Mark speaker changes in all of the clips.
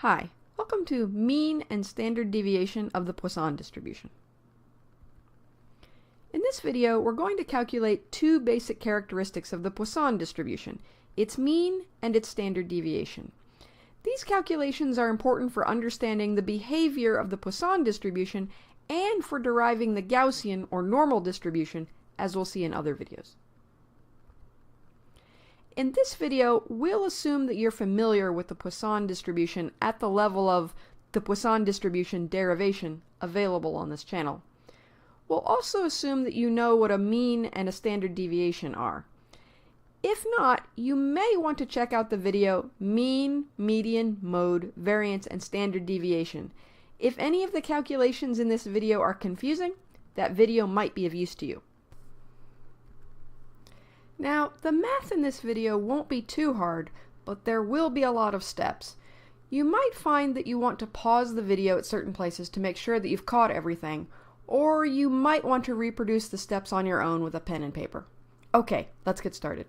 Speaker 1: Hi, welcome to mean and standard deviation of the Poisson distribution. In this video, we're going to calculate two basic characteristics of the Poisson distribution, its mean and its standard deviation. These calculations are important for understanding the behavior of the Poisson distribution and for deriving the Gaussian or normal distribution, as we'll see in other videos. In this video, we'll assume that you're familiar with the Poisson distribution at the level of the Poisson distribution derivation available on this channel. We'll also assume that you know what a mean and a standard deviation are. If not, you may want to check out the video Mean, Median, Mode, Variance, and Standard Deviation. If any of the calculations in this video are confusing, that video might be of use to you. Now, the math in this video won't be too hard, but there will be a lot of steps. You might find that you want to pause the video at certain places to make sure that you've caught everything, or you might want to reproduce the steps on your own with a pen and paper. Okay, let's get started.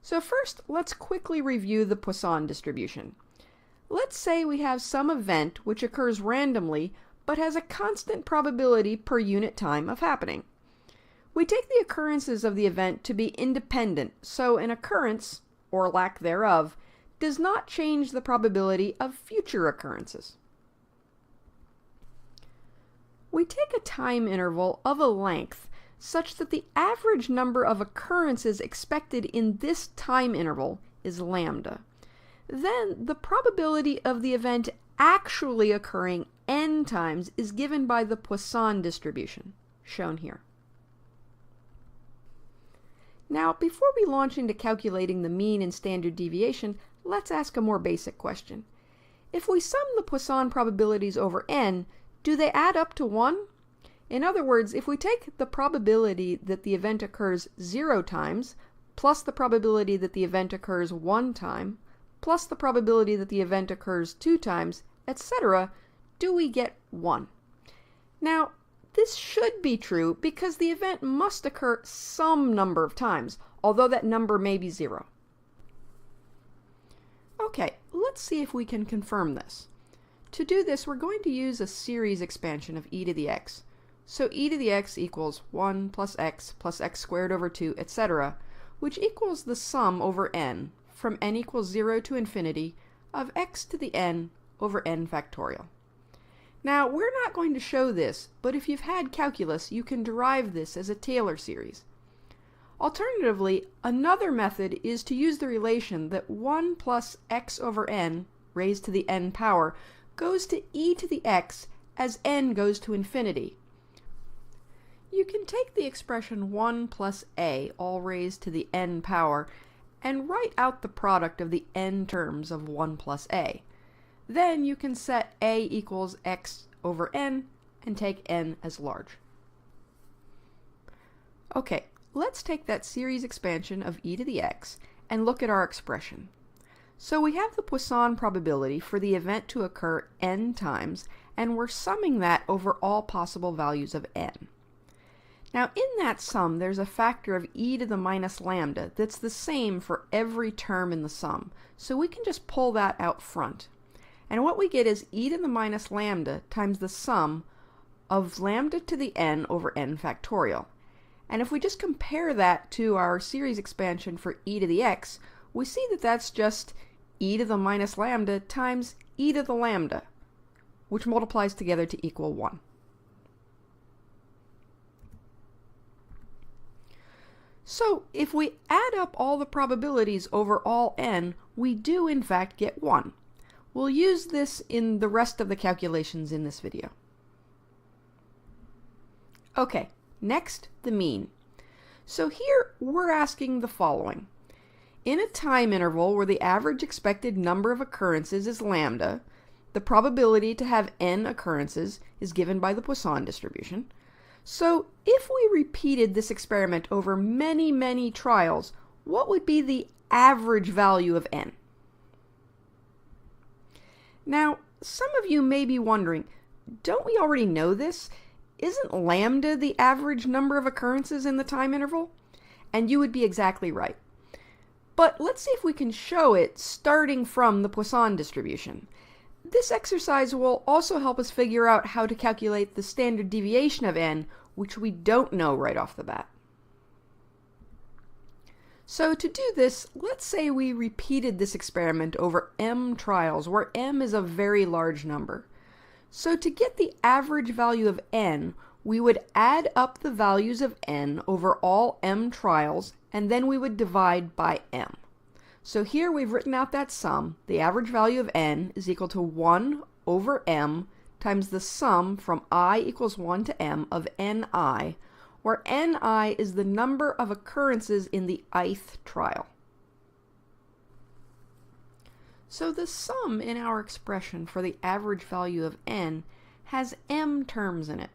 Speaker 1: So first, let's quickly review the Poisson distribution. Let's say we have some event which occurs randomly, but has a constant probability per unit time of happening. We take the occurrences of the event to be independent, so an occurrence, or lack thereof, does not change the probability of future occurrences. We take a time interval of a length such that the average number of occurrences expected in this time interval is lambda. Then the probability of the event actually occurring n times is given by the Poisson distribution, shown here. Now, before we launch into calculating the mean and standard deviation, let's ask a more basic question. If we sum the Poisson probabilities over n, do they add up to 1? In other words, if we take the probability that the event occurs 0 times, plus the probability that the event occurs 1 time, plus the probability that the event occurs 2 times, etc., do we get 1? Now, this should be true because the event must occur some number of times, although that number may be 0. Okay, let's see if we can confirm this. To do this, we're going to use a series expansion of e to the x. So e to the x equals 1 plus x squared over 2, etc., which equals the sum over n, from n equals 0 to infinity, of x to the n over n factorial. Now, we're not going to show this, but if you've had calculus, you can derive this as a Taylor series. Alternatively, another method is to use the relation that 1 plus x over n raised to the n power goes to e to the x as n goes to infinity. You can take the expression 1 plus a, all raised to the n power, and write out the product of the n terms of 1 plus a. Then you can set a equals x over n and take n as large. Okay, let's take that series expansion of e to the x and look at our expression. So we have the Poisson probability for the event to occur n times, and we're summing that over all possible values of n. Now in that sum, there's a factor of e to the minus lambda that's the same for every term in the sum, so we can just pull that out front. And what we get is e to the minus lambda times the sum of lambda to the n over n factorial. And if we just compare that to our series expansion for e to the x, we see that that's just e to the minus lambda times e to the lambda, which multiplies together to equal 1. So if we add up all the probabilities over all n, we do in fact get 1. We'll use this in the rest of the calculations in this video. Okay, next, the mean. So here we're asking the following. In a time interval where the average expected number of occurrences is lambda, the probability to have n occurrences is given by the Poisson distribution. So if we repeated this experiment over many, many trials, what would be the average value of n? Now, some of you may be wondering, don't we already know this? Isn't lambda the average number of occurrences in the time interval? And you would be exactly right. But let's see if we can show it starting from the Poisson distribution. This exercise will also help us figure out how to calculate the standard deviation of n, which we don't know right off the bat. So to do this, let's say we repeated this experiment over m trials, where m is a very large number. So to get the average value of n, we would add up the values of n over all m trials, and then we would divide by m. So here we've written out that sum. The average value of n is equal to 1 over m times the sum from I equals 1 to m of ni, where ni is the number of occurrences in the ith trial. So the sum in our expression for the average value of n has m terms in it.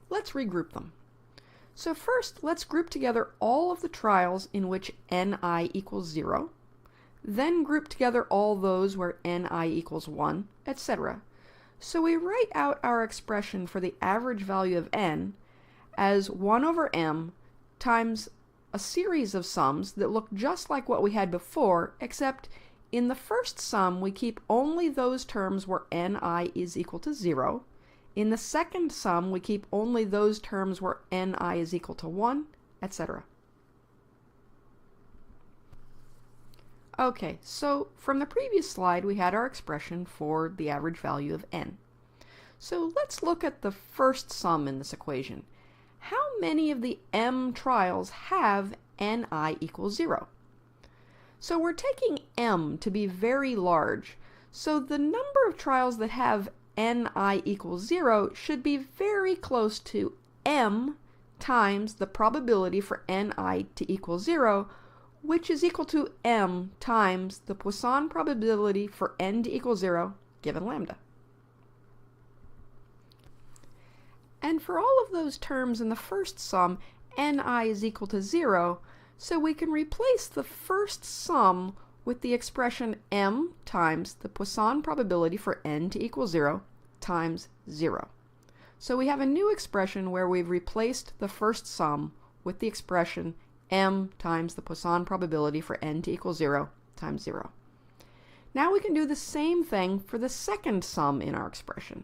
Speaker 1: Let's regroup them. So first, let's group together all of the trials in which ni equals 0, then group together all those where ni equals 1, etc. So we write out our expression for the average value of n as 1 over m times a series of sums that look just like what we had before, except in the first sum we keep only those terms where ni is equal to 0. In the second sum we keep only those terms where ni is equal to 1, etc. Okay, so from the previous slide we had our expression for the average value of n. So let's look at the first sum in this equation. How many of the m trials have ni equals 0? So we're taking m to be very large, so the number of trials that have ni equals 0 should be very close to m times the probability for ni to equal 0, which is equal to m times the Poisson probability for n to equal 0 given lambda. And for all of those terms in the first sum, ni is equal to 0, so we can replace the first sum with the expression m times the Poisson probability for n to equal 0 times 0. So we have a new expression where we've replaced the first sum with the expression m times the Poisson probability for n to equal 0 times 0. Now we can do the same thing for the second sum in our expression.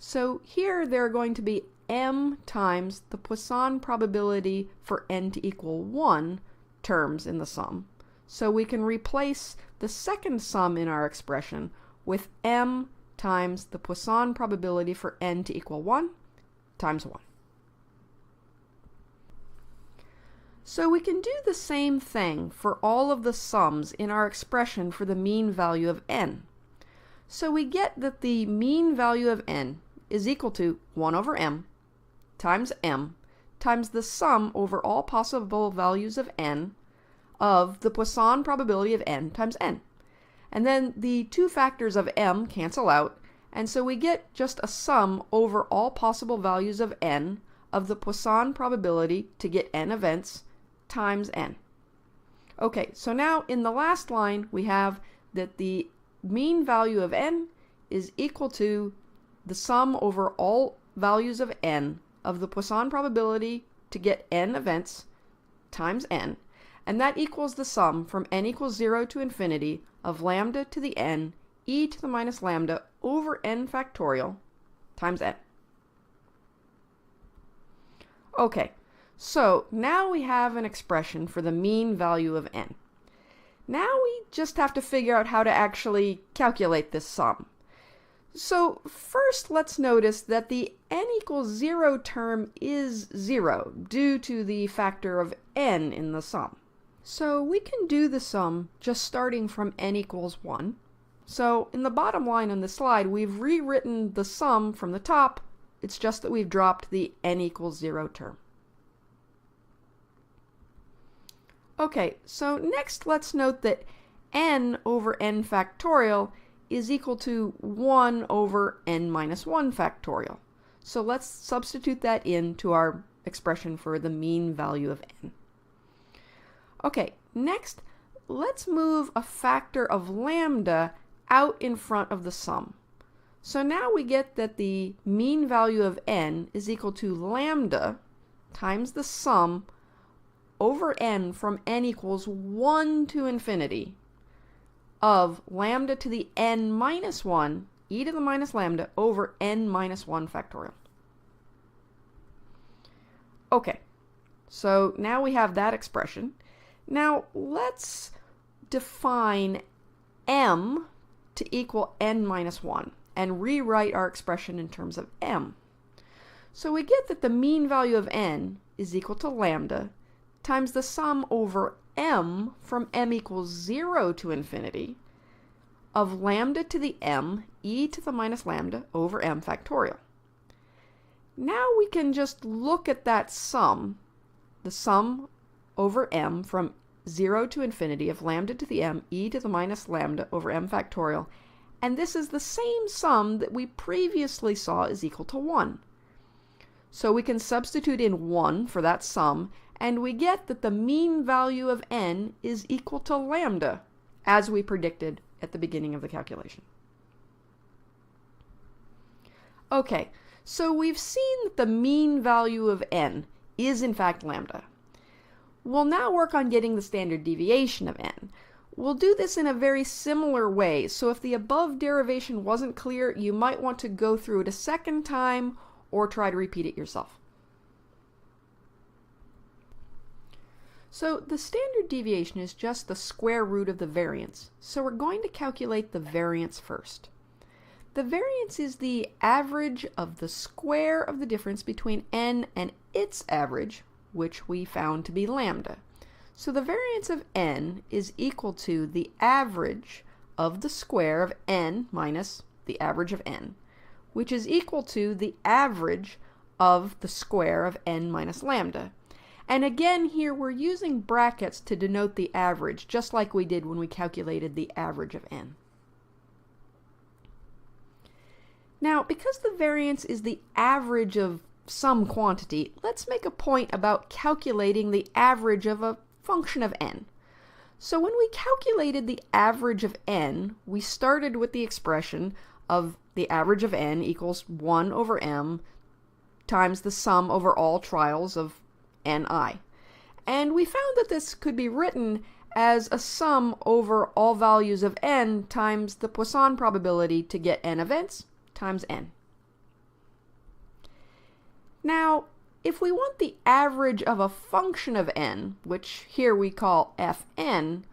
Speaker 1: So here there are going to be m times the Poisson probability for n to equal 1 terms in the sum. So we can replace the second sum in our expression with m times the Poisson probability for n to equal 1 times 1. So we can do the same thing for all of the sums in our expression for the mean value of n. So we get that the mean value of n is equal to 1 over m times the sum over all possible values of n of the Poisson probability of n times n. And then the two factors of m cancel out, and so we get just a sum over all possible values of n of the Poisson probability to get n events times n. Okay, so now in the last line we have that the mean value of n is equal to the sum over all values of n of the Poisson probability to get n events times n, and that equals the sum from n equals 0 to infinity of lambda to the n e to the minus lambda over n factorial times n. Okay, so now we have an expression for the mean value of n. Now we just have to figure out how to actually calculate this sum. So first let's notice that the n equals 0 term is 0 due to the factor of n in the sum. So we can do the sum just starting from n equals 1. So in the bottom line on the slide we've rewritten the sum from the top, it's just that we've dropped the n equals 0 term. Okay, so next let's note that n over n factorial is equal to 1 over n minus 1 factorial. So let's substitute that into our expression for the mean value of n. Okay, next let's move a factor of lambda out in front of the sum. So now we get that the mean value of n is equal to lambda times the sum over n from n equals 1 to infinity of lambda to the n minus 1 e to the minus lambda over n minus 1 factorial. Okay, so now we have that expression. Now let's define m to equal n minus 1 and rewrite our expression in terms of m. So we get that the mean value of n is equal to lambda times the sum over m from m equals 0 to infinity of lambda to the m e to the minus lambda over m factorial. Now we can just look at that sum, the sum over m from 0 to infinity of lambda to the m e to the minus lambda over m factorial, and this is the same sum that we previously saw is equal to 1. So we can substitute in 1 for that sum, and we get that the mean value of n is equal to lambda, as we predicted at the beginning of the calculation. Okay, so we've seen that the mean value of n is in fact lambda. We'll now work on getting the standard deviation of n. We'll do this in a very similar way, so if the above derivation wasn't clear, you might want to go through it a second time or try to repeat it yourself. So the standard deviation is just the square root of the variance, so we're going to calculate the variance first. The variance is the average of the square of the difference between n and its average, which we found to be lambda. So the variance of n is equal to the average of the square of n minus the average of n, which is equal to the average of the square of n minus lambda. And again here we're using brackets to denote the average, just like we did when we calculated the average of n. Now, because the variance is the average of some quantity, let's make a point about calculating the average of a function of n. So when we calculated the average of n, we started with the expression of the average of n equals 1 over m times the sum over all trials of ni. And we found that this could be written as a sum over all values of n times the Poisson probability to get n events times n. Now, if we want the average of a function of n, which here we call fn,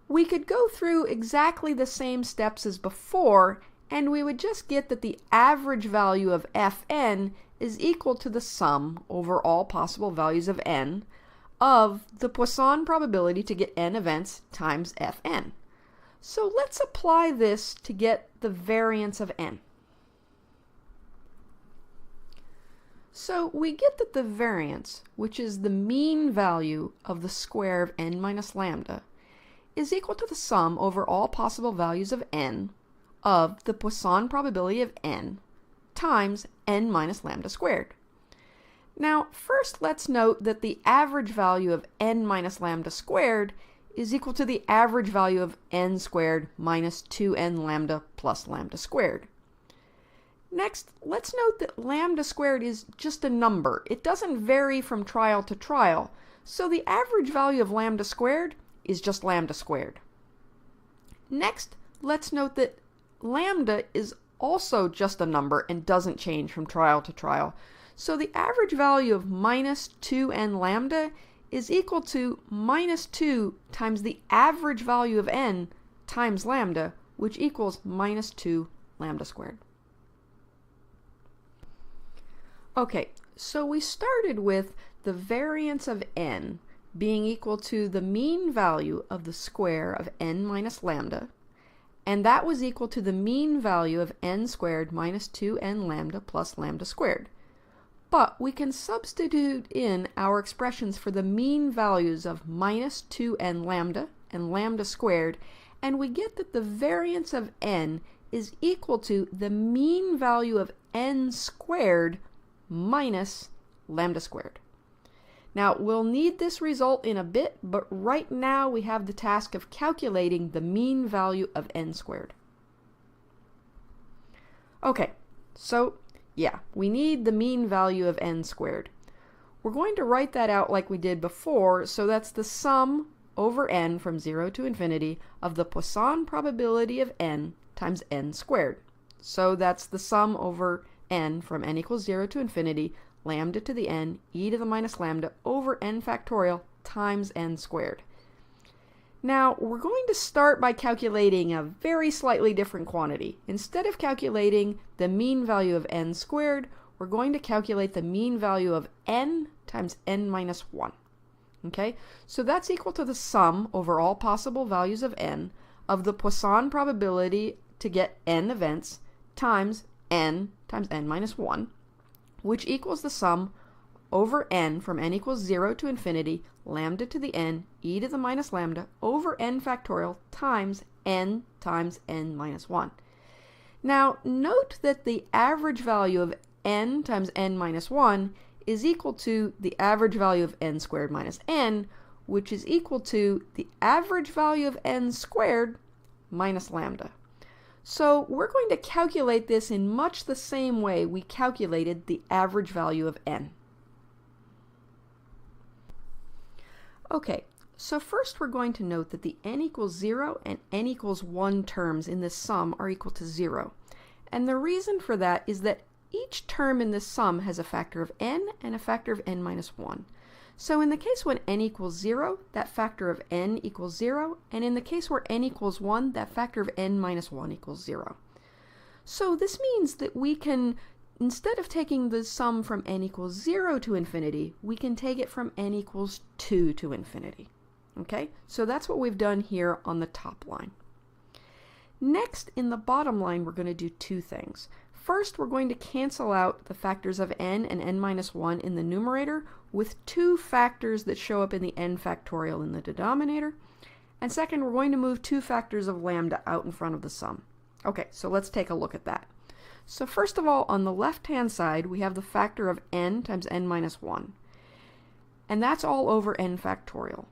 Speaker 1: we could go through exactly the same steps as before, and we would just get that the average value of fn is equal to the sum over all possible values of n of the Poisson probability to get n events times fn. So let's apply this to get the variance of n. So we get that the variance, which is the mean value of the square of n minus lambda, is equal to the sum over all possible values of n of the Poisson probability of n times n minus lambda squared. Now, first let's note that the average value of n minus lambda squared is equal to the average value of n squared minus 2n lambda plus lambda squared. Next, let's note that lambda squared is just a number. It doesn't vary from trial to trial, so the average value of lambda squared is just lambda squared. Next, let's note that lambda is also just a number and doesn't change from trial to trial, so the average value of minus 2n lambda is equal to minus 2 times the average value of n times lambda, which equals minus 2 lambda squared. Okay, so we started with the variance of n being equal to the mean value of the square of n minus lambda, and that was equal to the mean value of n squared minus 2n lambda plus lambda squared. But we can substitute in our expressions for the mean values of minus 2n lambda and lambda squared, and we get that the variance of n is equal to the mean value of n squared minus lambda squared. Now, we'll need this result in a bit, but right now we have the task of calculating the mean value of n squared. Okay, so yeah, we need the mean value of n squared. we're going to write that out like we did before, so that's the sum over n from 0 to infinity of the Poisson probability of n times n squared. So that's the sum over n from n equals 0 to infinity, lambda to the n, e to the minus lambda over n factorial times n squared. Now, we're going to start by calculating a very slightly different quantity. Instead of calculating the mean value of n squared, we're going to calculate the mean value of n times n minus 1. Okay, so that's equal to the sum over all possible values of n of the Poisson probability to get n events times n minus 1, which equals the sum over n from n equals 0 to infinity, lambda to the n, e to the minus lambda over n factorial times n minus 1. Now, note that the average value of n times n minus 1 is equal to the average value of n squared minus n, which is equal to the average value of n squared minus lambda. So we're going to calculate this in much the same way we calculated the average value of n. Okay, so first we're going to note that the n equals 0 and n equals 1 terms in this sum are equal to 0. And the reason for that is that each term in this sum has a factor of n and a factor of n minus 1. So in the case when n equals 0, that factor of n equals 0, and in the case where n equals 1, that factor of n minus 1 equals 0. So this means that we can, instead of taking the sum from n equals 0 to infinity, we can take it from n equals 2 to infinity. Okay, so that's what we've done here on the top line. Next, in the bottom line, we're going to do two things. First, we're going to cancel out the factors of n and n minus 1 in the numerator with two factors that show up in the n factorial in the denominator. And second, we're going to move two factors of lambda out in front of the sum. Okay, so let's take a look at that. So first of all, on the left-hand side, we have the factor of n times n minus 1. And that's all over n factorial.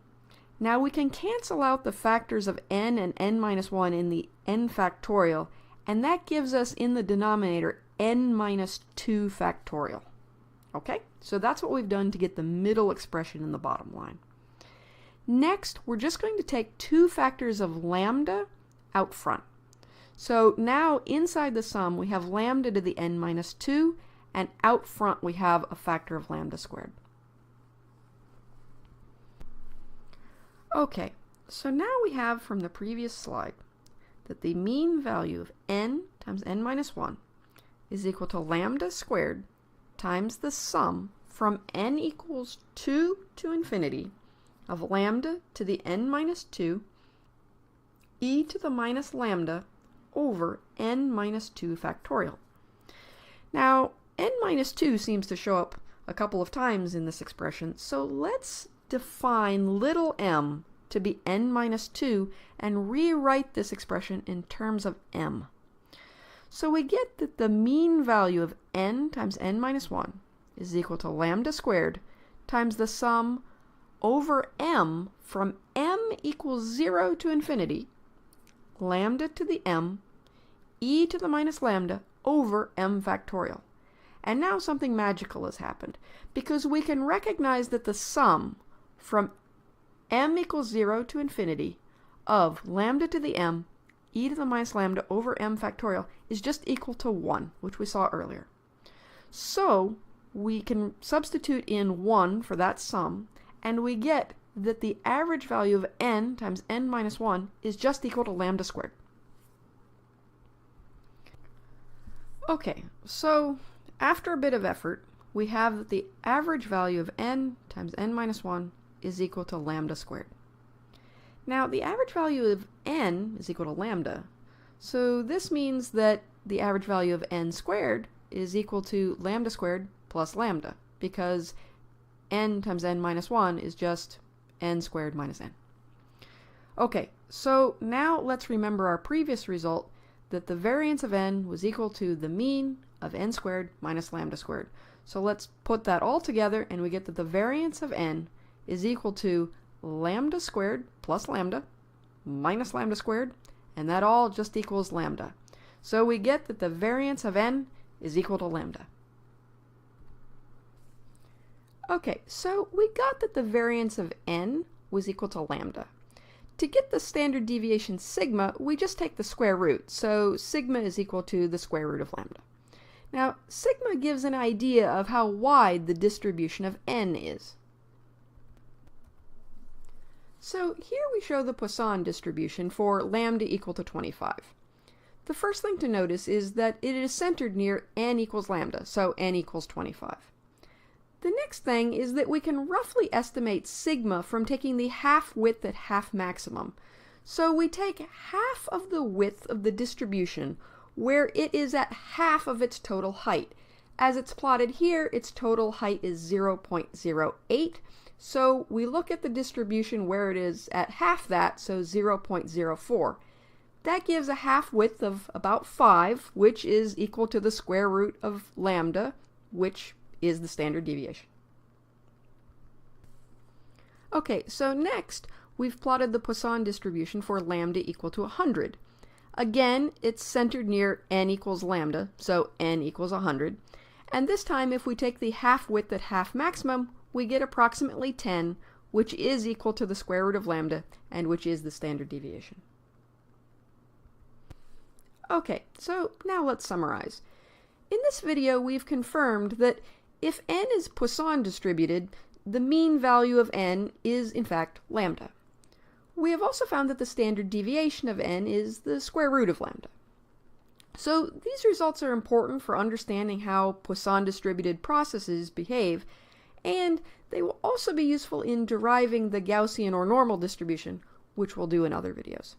Speaker 1: Now we can cancel out the factors of n and n minus 1 in the n factorial, and that gives us in the denominator n minus 2 factorial. Okay, so that's what we've done to get the middle expression in the bottom line. Next, we're just going to take two factors of lambda out front. So now inside the sum we have lambda to the n minus 2, and out front we have a factor of lambda squared. Okay, so now we have from the previous slide that the mean value of n times n minus 1 is equal to lambda squared times the sum from n equals 2 to infinity of lambda to the n minus 2 e to the minus lambda over n minus 2 factorial. Now, n minus 2 seems to show up a couple of times in this expression, so let's define little m to be n minus 2 and rewrite this expression in terms of m. So we get that the mean value of n times n minus 1 is equal to lambda squared times the sum over m from m equals 0 to infinity, lambda to the m, e to the minus lambda over m factorial. And now something magical has happened, because we can recognize that the sum from m equals 0 to infinity of lambda to the m, e to the minus lambda over m factorial is just equal to 1, which we saw earlier. So we can substitute in 1 for that sum, and we get that the average value of n times n minus 1 is just equal to lambda squared. Okay, so after a bit of effort, we have that the average value of n times n minus 1 is equal to lambda squared. Now, the average value of n is equal to lambda, so this means that the average value of n squared is equal to lambda squared plus lambda, because n times n minus 1 is just n squared minus n. Okay, so now let's remember our previous result that the variance of n was equal to the mean of n squared minus lambda squared. So let's put that all together, and we get that the variance of n is equal to lambda squared plus lambda minus lambda squared, and that all just equals lambda. So we get that the variance of n is equal to lambda. Okay, so we got that the variance of n was equal to lambda. To get the standard deviation sigma, we just take the square root, so sigma is equal to the square root of lambda. Now, sigma gives an idea of how wide the distribution of n is. So here we show the Poisson distribution for lambda equal to 25. The first thing to notice is that it is centered near n equals lambda, so n equals 25. The next thing is that we can roughly estimate sigma from taking the half width at half maximum. So we take half of the width of the distribution where it is at half of its total height. As it's plotted here, its total height is 0.08. So we look at the distribution where it is at half that, so 0.04. That gives a half width of about 5, which is equal to the square root of lambda, which is the standard deviation. Okay, so next we've plotted the Poisson distribution for lambda equal to 100. Again, it's centered near n equals lambda, so n equals 100. And this time, if we take the half width at half maximum, we get approximately 10, which is equal to the square root of lambda, and which is the standard deviation. Okay, so now let's summarize. In this video, we've confirmed that if n is Poisson distributed, the mean value of n is, in fact, lambda. We have also found that the standard deviation of n is the square root of lambda. So these results are important for understanding how Poisson distributed processes behave, and they will also be useful in deriving the Gaussian or normal distribution, which we'll do in other videos.